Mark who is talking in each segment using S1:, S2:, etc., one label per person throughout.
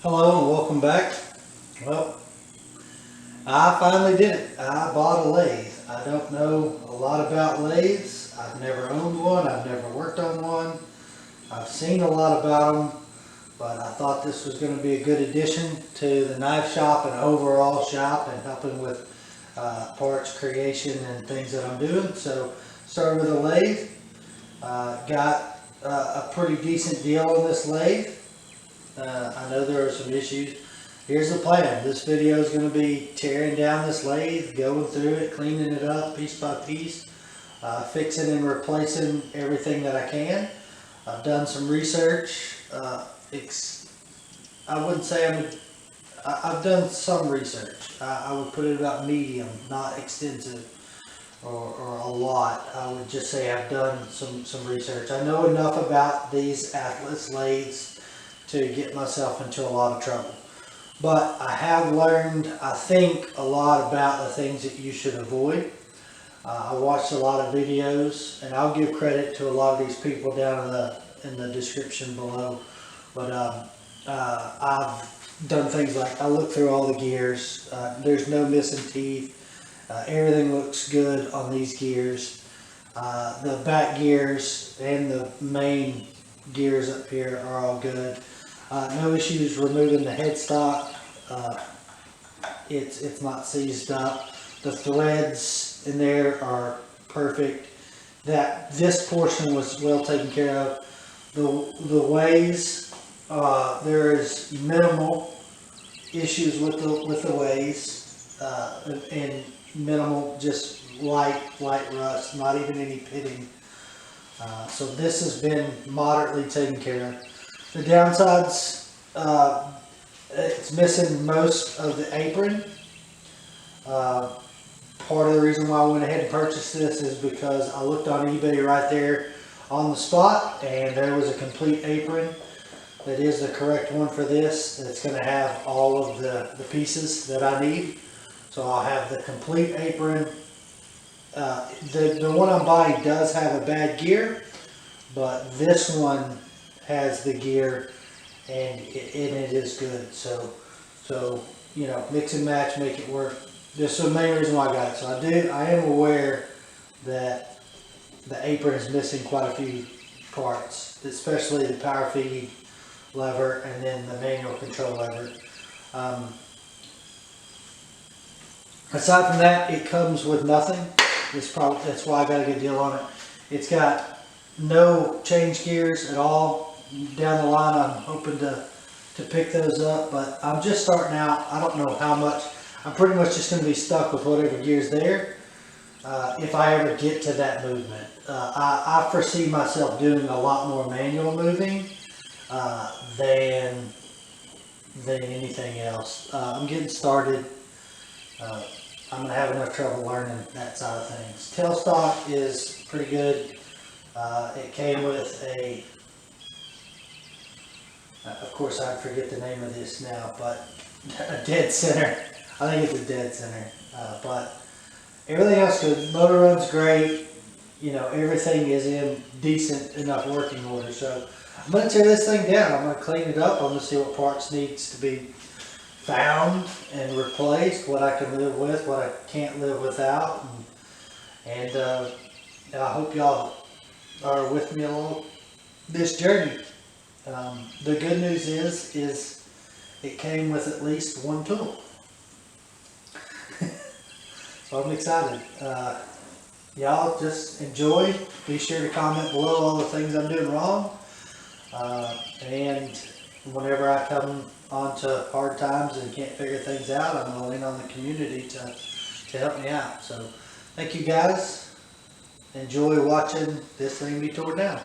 S1: Hello and welcome back. Well, I finally did it. I bought a lathe. I don't know a lot about lathes. I've never owned one. I've never worked on one. I've seen a lot about them, but I thought this was going to be a good addition to the knife shop and overall shop and helping with parts creation and things that I'm doing. So started with a lathe. Got a pretty decent deal on this lathe. I know there are some issues. Here's the plan. This video is going to be tearing down this lathe, going through it, cleaning it up piece by piece, fixing and replacing everything that I can. I've done some research. I wouldn't say I've done some research. I would put it about medium, not extensive or a lot. I would just say I've done some research. I know enough about these Atlas lathes to get myself into a lot of trouble. But I have learned, I think, a lot about the things that you should avoid. I watched a lot of videos, and I'll give credit to a lot of these people down in the description below. But I've done things like I looked through all the gears. There's no missing teeth. Everything looks good on these gears. The back gears and the main gears up here are all good. No issues removing the headstock. It's not seized up. The threads in there are perfect. This portion was well taken care of. The ways, there is minimal issues with the ways, and minimal, just light rust, not even any pitting. So this has been moderately taken care of. The downsides, it's missing most of the apron. Part of the reason why I went ahead and purchased this is because I looked on eBay right there on the spot, and there was a complete apron that is the correct one for this. It's going to have all of the pieces that I need. So I'll have the complete apron. The one I'm buying does have a bad gear, but this one has the gear and it is good. So you know, mix and match, make it work. This is the main reason why I got it. So I am aware that the apron is missing quite a few parts, especially the power feed lever and then the manual control lever. Aside from that, it comes with nothing. That's why I got a good deal on it. It's got no change gears at all. Down the line, I'm hoping to pick those up, but I'm just starting out. I don't know how much. I'm pretty much just going to be stuck with whatever gear's there if I ever get to that movement. I foresee myself doing a lot more manual moving than anything else. I'm getting started. I'm going to have enough trouble learning that side of things. Tailstock is pretty good. It came with of course I forget the name of this now, but a dead center. I think it's a dead center. But everything else good. Motor runs great. You know, everything is in decent enough working order. So I'm going to tear this thing down. I'm going to clean it up. I'm going to see what parts needs to be found and replaced, what I can live with, what I can't live without, and I hope y'all are with me along this journey. The good news is it came with at least one tool, so I'm excited. Y'all just enjoy. Be sure to comment below all the things I'm doing wrong, and whenever I come onto hard times and can't figure things out, I'm going to lean on the community to help me out. So thank you guys. Enjoy watching this thing be torn down.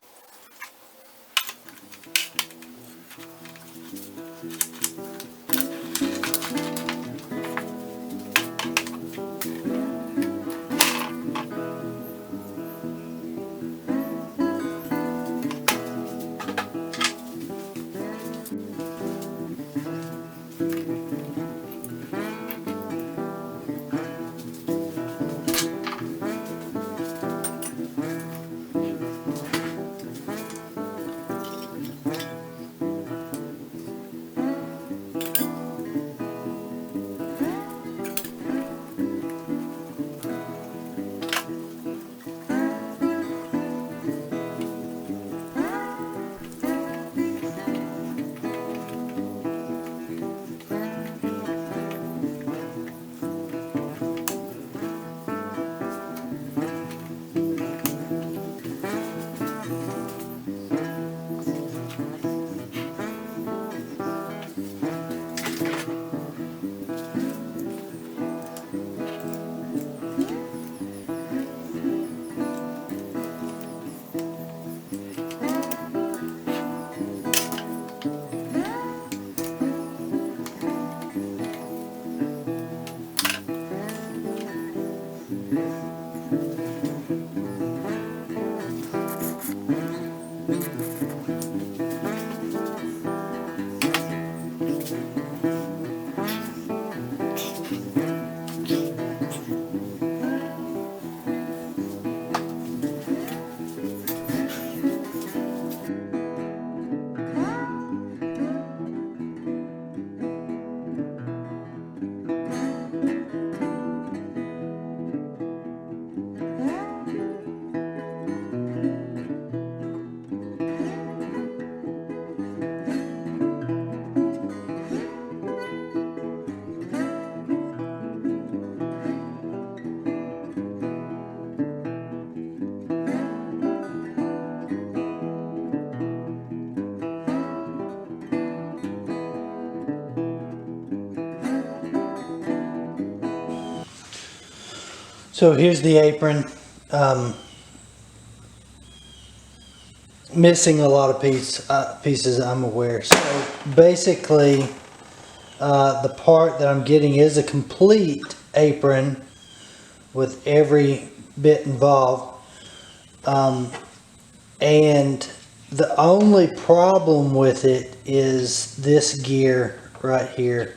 S1: So here's the apron. Missing a lot of pieces, I'm aware. So basically, the part that I'm getting is a complete apron with every bit involved. And the only problem with it is this gear right here,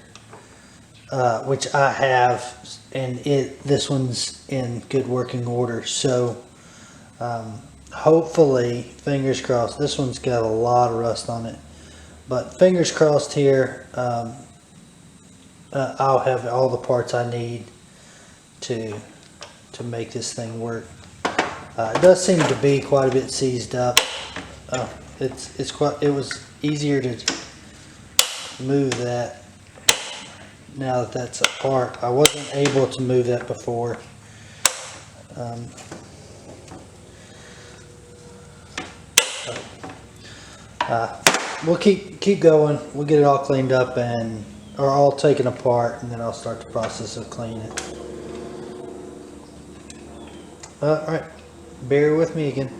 S1: which I have, and this one's in good working order. So hopefully, fingers crossed, this one's got a lot of rust on it, but fingers crossed here, I'll have all the parts I need to make this thing work. It does seem to be quite a bit seized up. It was easier to move that now that that's apart. I wasn't able to move that before. We'll keep going. We'll get it all cleaned up or all taken apart, and then I'll start the process of cleaning it. All right, bear with me again.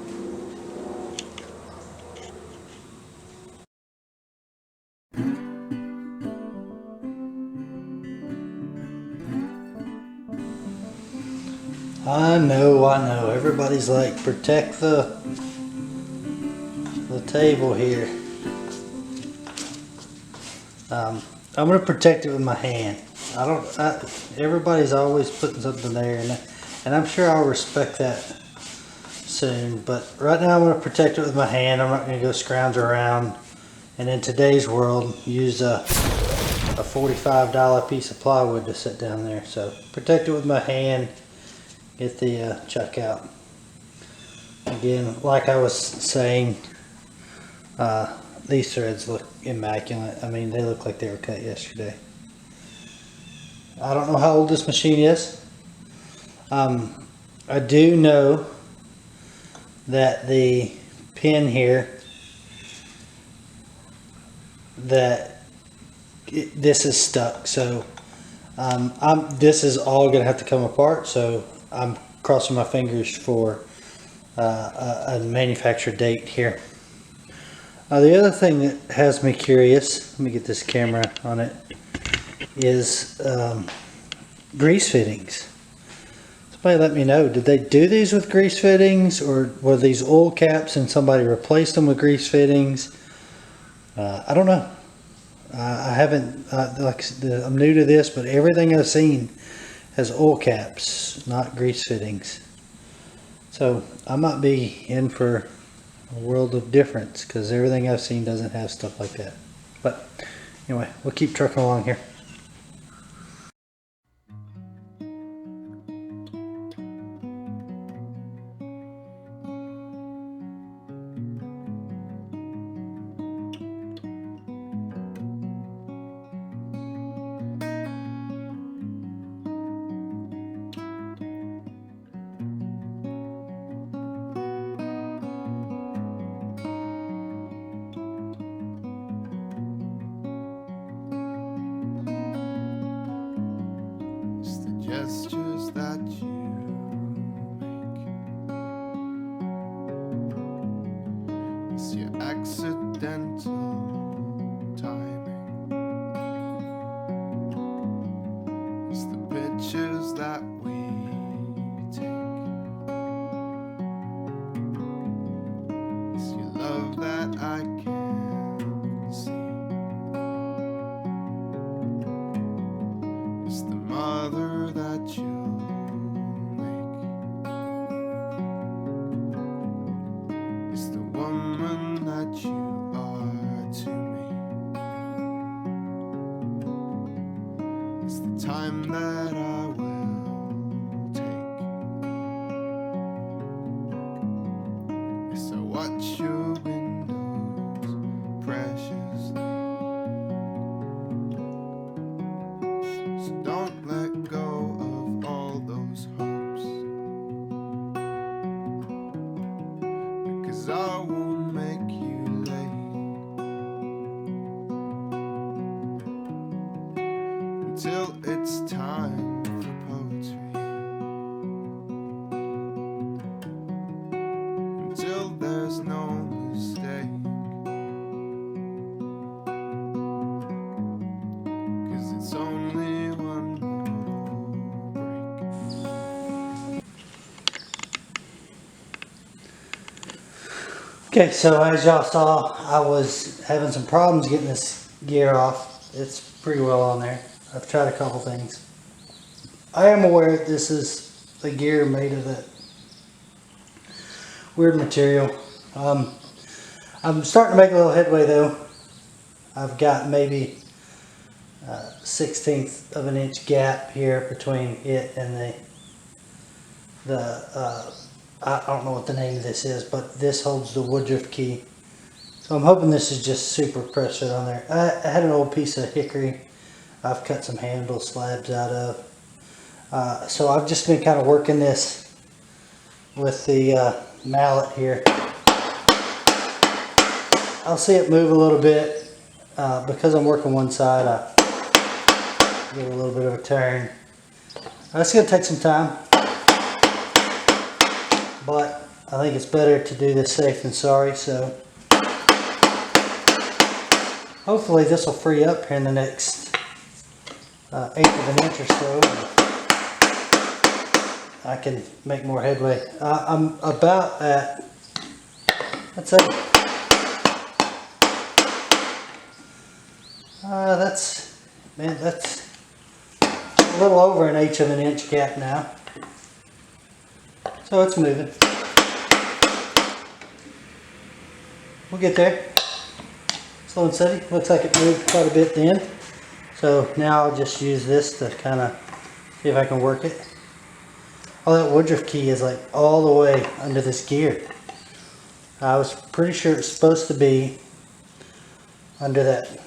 S1: I know. Everybody's like, protect the table here. I'm gonna protect it with my hand. Everybody's always putting something there, and I'm sure I'll respect that soon. But right now, I'm gonna protect it with my hand. I'm not gonna go scrounge around. And in today's world, use a $45 piece of plywood to sit down there. So protect it with my hand. Get the chuck out. Again, like I was saying, these threads look immaculate. I mean, they look like they were cut yesterday. I don't know how old this machine is. I do know that the pin here, this is stuck. So this is all going to have to come apart. So I'm crossing my fingers for a manufacturer date here. The other thing that has me curious, let me get this camera on it, is grease fittings. Somebody let me know, did they do these with grease fittings, or were these oil caps and somebody replaced them with grease fittings? I don't know. I haven't, I'm new to this, but everything I've seen has oil caps, not grease fittings. So I might be in for a world of difference, because everything I've seen doesn't have stuff like that. But anyway, we'll keep trucking along here.
S2: Gestures that you make, it's your accidental timing, it's the pictures that we take, it's your love that I can't see. It's the mother that you make. It's the woman that you are to me. It's the time that I will take. Yes, I watch your windows preciously. So don't let go of all those hopes, because I won't make you late until it's time for poetry, until there's no mistake, 'cause it's only one more break.
S1: Okay, so as y'all saw, I was having some problems getting this gear off. It's pretty well on there. I've tried a couple things. I am aware that this is the gear made of that weird material. I'm starting to make a little headway though. I've got maybe 1/16 of an inch gap here between it and I don't know what the name of this is, but this holds the woodruff key. So I'm hoping this is just super pressed on there. I had an old piece of hickory I've cut some handle slabs out of. So I've just been kind of working this with the mallet here. I'll see it move a little bit. Because I'm working one side, I give it a little bit of a turn. That's going to take some time, but I think it's better to do this safe than sorry. So hopefully this will free up here in the next 1/8 of an inch or so. I can make more headway. I'm about at, let's say, that's a little over 1/8 of an inch gap now. So it's moving. We'll get there. Slow and steady. Looks like it moved quite a bit then. So now I'll just use this to kind of see if I can work it. Oh, that woodruff key is like all the way under this gear. I was pretty sure it's supposed to be under that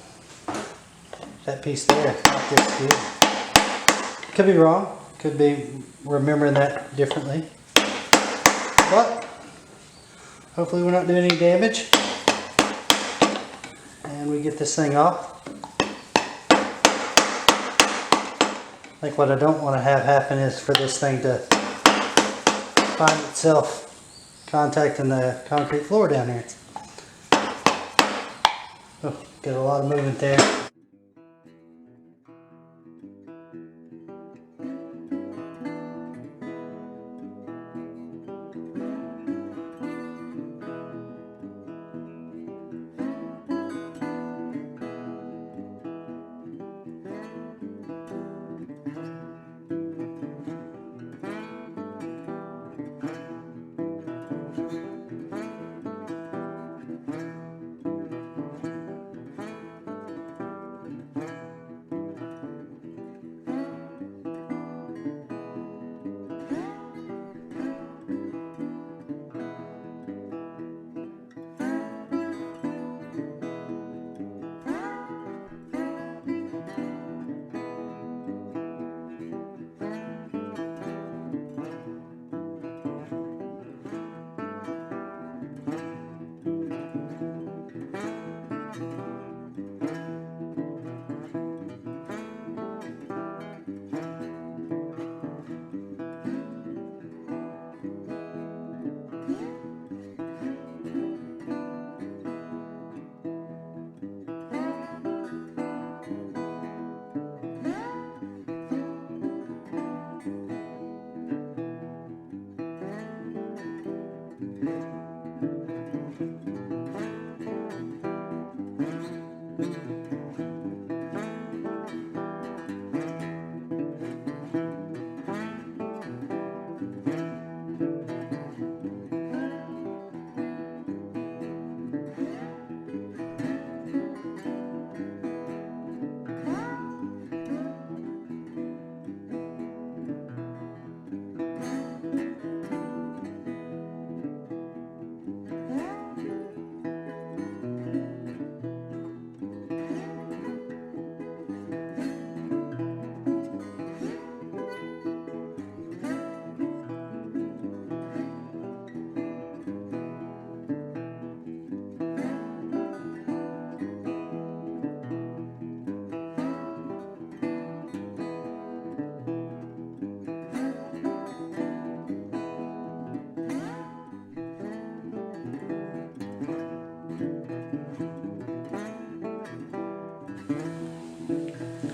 S1: piece there, not this gear. Could be wrong. Could be remembering that differently. But hopefully we're not doing any damage. And we get this thing off. I think what I don't want to have happen is for this thing to find itself contacting the concrete floor down here. Oh, got a lot of movement there.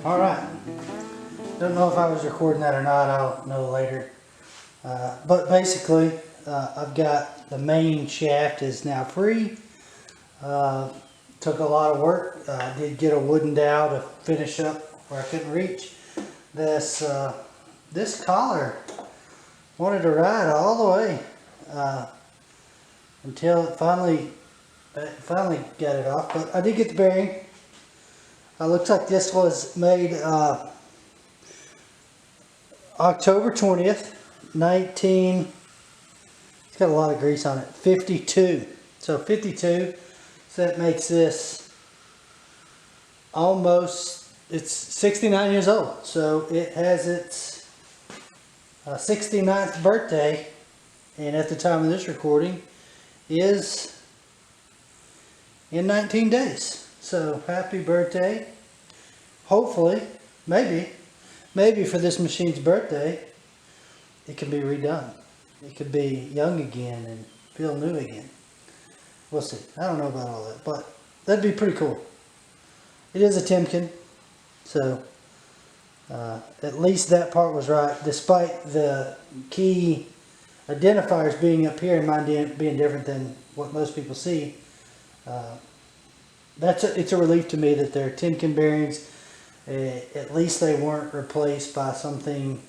S1: Alright. Don't know if I was recording that or not, I'll know later. But basically, I've got the main shaft is now free. Took a lot of work. I did get a wooden dowel to finish up where I couldn't reach. This collar wanted to ride all the way until it finally got it off. But I did get the bearing. Looks like this was made October 20th, it's got a lot of grease on it, 52. So 52, so that makes this almost, it's 69 years old. So it has its 69th birthday, and at the time of this recording is in 19 days. So happy birthday. Hopefully, maybe for this machine's birthday, it can be redone. It could be young again and feel new again. We'll see. I don't know about all that, but that'd be pretty cool. It is a Timken, so at least that part was right, despite the key identifiers being up here and mine being different than what most people see. It's a relief to me that they're Timken bearings. At least they weren't replaced by something,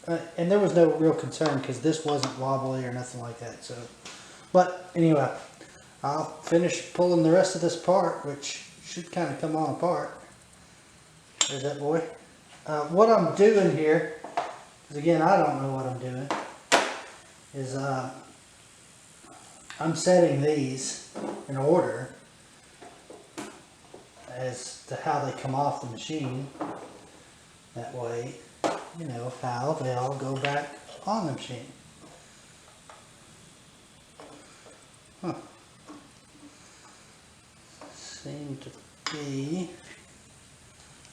S1: and there was no real concern because this wasn't wobbly or nothing like that. So, but anyway, I'll finish pulling the rest of this part, which should kind of come on apart. There's that boy. What I'm doing here, because again I don't know what I'm doing, is I'm setting these in order as to how they come off the machine. That way, you know how they all go back on the machine. Huh. Seem to be.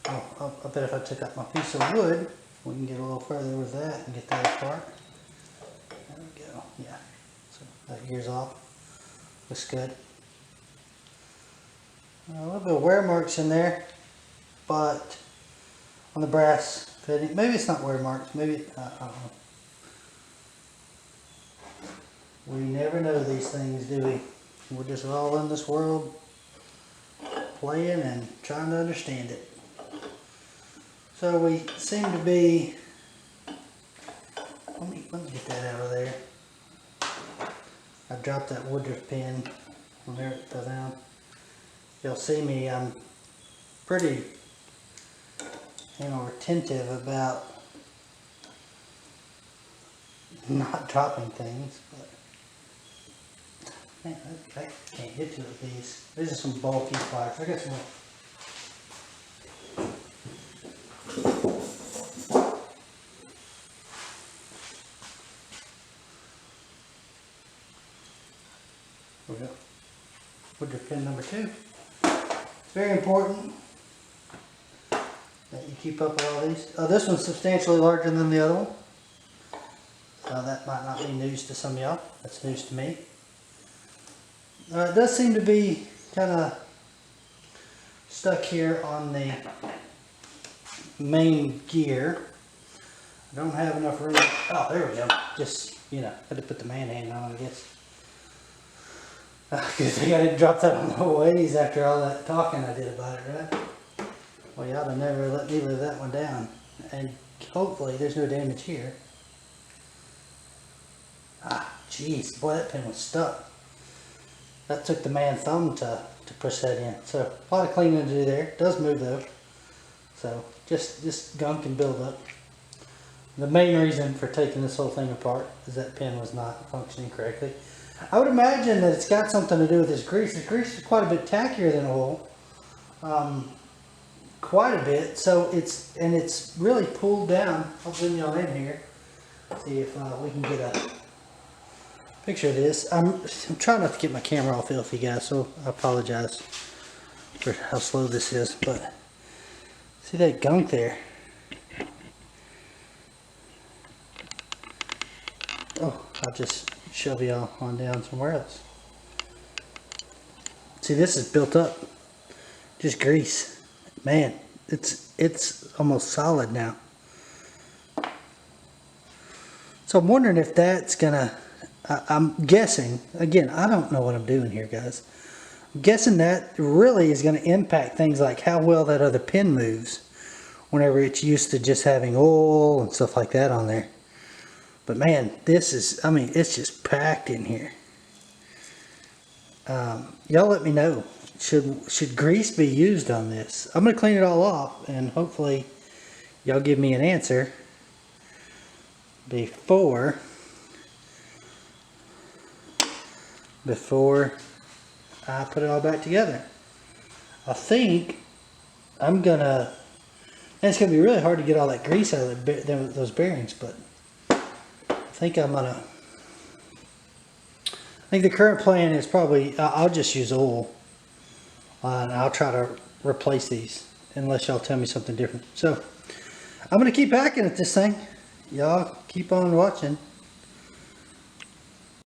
S1: Oh, I bet if I took out my piece of wood, we can get a little further with that and get that apart. There we go. Yeah. So that gear's off. Looks good. A little bit of wear marks in there, but on the brass fitting. Maybe it's not wear marks. Maybe I don't know. We never know these things, do we? We're just all in this world playing and trying to understand it. So we seem to be. Let me get that out of there. I dropped that Woodruff pin when there it fell down. You'll see me, I'm pretty, retentive about not dropping things, but man, I can't get to it with these. These are some bulky parts. I got some more. There we go. Woodruff pin number 2. Very important that you keep up with all these. This one's substantially larger than the other one. That might not be news to some of y'all. That's news to me. It does seem to be kind of stuck here on the main gear. I don't have enough room. Oh, there we go. Just, had to put the man hand on it, I guess. Good thing I didn't drop that on the ways after all that talking I did about it, right? Well, y'all have never let me live that one down. And hopefully there's no damage here. Ah, jeez, boy, that pin was stuck. That took the man thumb to push that in. So a lot of cleaning to do there. It does move though. So just gunk and build up. The main reason for taking this whole thing apart is that pin was not functioning correctly. I would imagine that it's got something to do with this grease. The grease is quite a bit tackier than oil. Quite a bit. So it's really pulled down. I'll zoom y'all in here. See if we can get a picture of this. I'm trying not to get my camera all filthy, guys, so I apologize for how slow this is. But see that gunk there? Oh, I'll just shove y'all on down somewhere else. See, this is built up. Just grease. Man, it's almost solid now. So I'm wondering if that's gonna, I'm guessing, again, I don't know what I'm doing here, guys. I'm guessing that really is gonna impact things like how well that other pin moves whenever it's used to just having oil and stuff like that on there. But man, this is, I mean, it's just packed in here. Y'all let me know. Should grease be used on this? I'm gonna clean it all off and hopefully y'all give me an answer before I put it all back together. I think I'm gonna, and it's gonna be really hard to get all that grease out of those bearings, but I think the current plan is probably, I'll just use oil and I'll try to replace these unless y'all tell me something different. So I'm gonna keep hacking at this thing. Y'all keep on watching.